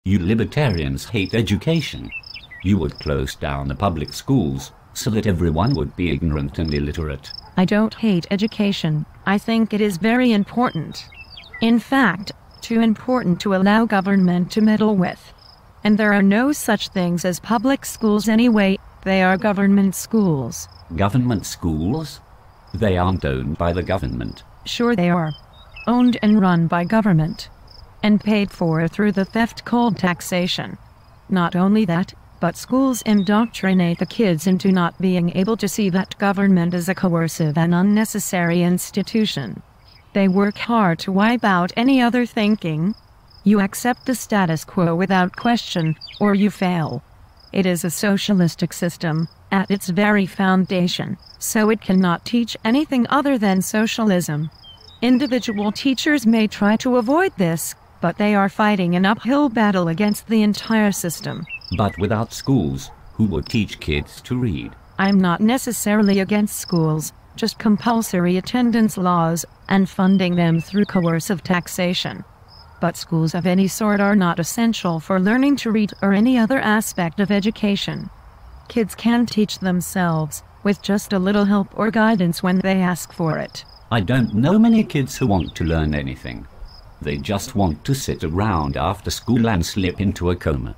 You libertarians hate education. You would close down the public schools so that everyone would be ignorant and illiterate. I don't hate education. I think it is very important. In fact, too important to allow government to meddle with. And there are no such things as public schools anyway. They are government schools. Government schools? They aren't owned by the government. Sure they are. Owned and run by government. And paid for through the theft called taxation. Not only that, but schools indoctrinate the kids into not being able to see that government is a coercive and unnecessary institution. They work hard to wipe out any other thinking. You accept the status quo without question, or you fail. It is a socialistic system, at its very foundation, so it cannot teach anything other than socialism. Individual teachers may try to avoid this, but they are fighting an uphill battle against the entire system. But without schools, who would teach kids to read? I'm not necessarily against schools, just compulsory attendance laws, and funding them through coercive taxation. But schools of any sort are not essential for learning to read or any other aspect of education. Kids can teach themselves, with just a little help or guidance when they ask for it. I don't know many kids who want to learn anything. They just want to sit around after school and slip into a coma.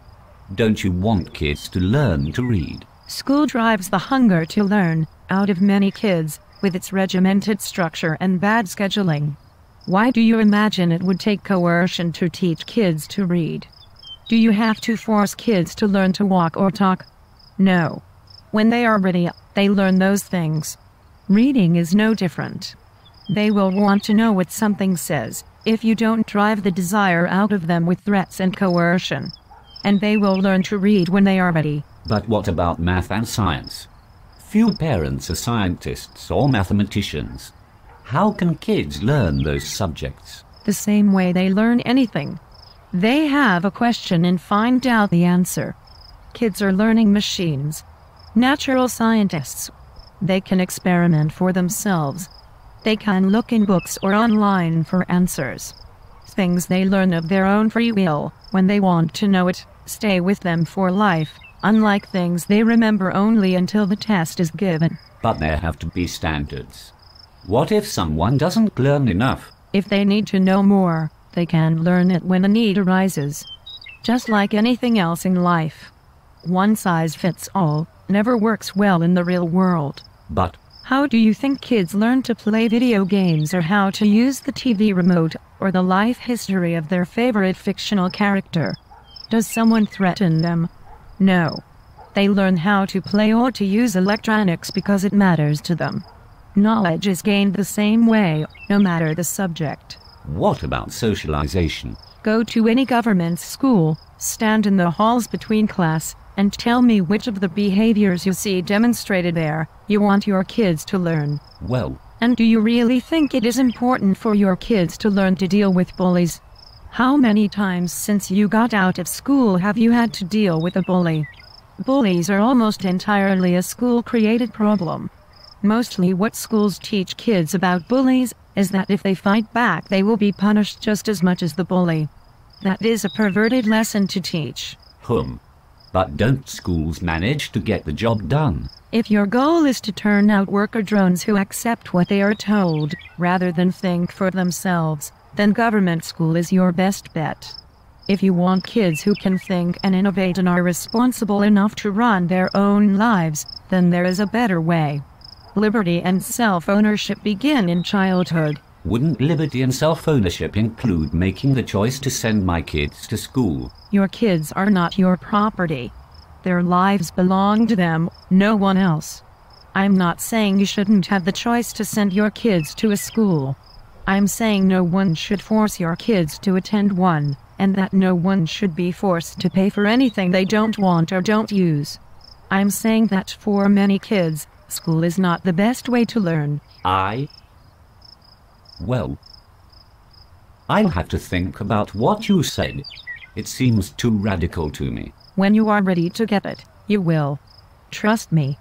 Don't you want kids to learn to read? School drives the hunger to learn out of many kids, with its regimented structure and bad scheduling. Why do you imagine it would take coercion to teach kids to read? Do you have to force kids to learn to walk or talk? No. When they are ready, they learn those things. Reading is no different. They will want to know what something says, if you don't drive the desire out of them with threats and coercion. And they will learn to read when they are ready. But what about math and science? Few parents are scientists or mathematicians. How can kids learn those subjects? The same way they learn anything. They have a question and find out the answer. Kids are learning machines. Natural scientists. They can experiment for themselves. They can look in books or online for answers. Things they learn of their own free will, when they want to know it, stay with them for life, unlike things they remember only until the test is given. But there have to be standards. What if someone doesn't learn enough? If they need to know more, they can learn it when a need arises. Just like anything else in life. One size fits all never works well in the real world. But how do you think kids learn to play video games or how to use the TV remote or the life history of their favorite fictional character? Does someone threaten them? No. They learn how to play or to use electronics because it matters to them. Knowledge is gained the same way, no matter the subject. What about socialization? Go to any government school, stand in the halls between class, and tell me which of the behaviors you see demonstrated there you want your kids to learn. Well, and do you really think it is important for your kids to learn to deal with bullies? How many times since you got out of school have you had to deal with a bully? Bullies are almost entirely a school-created problem. Mostly what schools teach kids about bullies is that if they fight back they will be punished just as much as the bully. That is a perverted lesson to teach. But don't schools manage to get the job done? If your goal is to turn out worker drones who accept what they are told, rather than think for themselves, then government school is your best bet. If you want kids who can think and innovate and are responsible enough to run their own lives, then there is a better way. Liberty and self-ownership begin in childhood. Wouldn't liberty and self-ownership include making the choice to send my kids to school? Your kids are not your property. Their lives belong to them, no one else. I'm not saying you shouldn't have the choice to send your kids to a school. I'm saying no one should force your kids to attend one, and that no one should be forced to pay for anything they don't want or don't use. I'm saying that for many kids, school is not the best way to learn. Well, I'll have to think about what you said. It seems too radical to me. When you are ready to get it, you will. Trust me.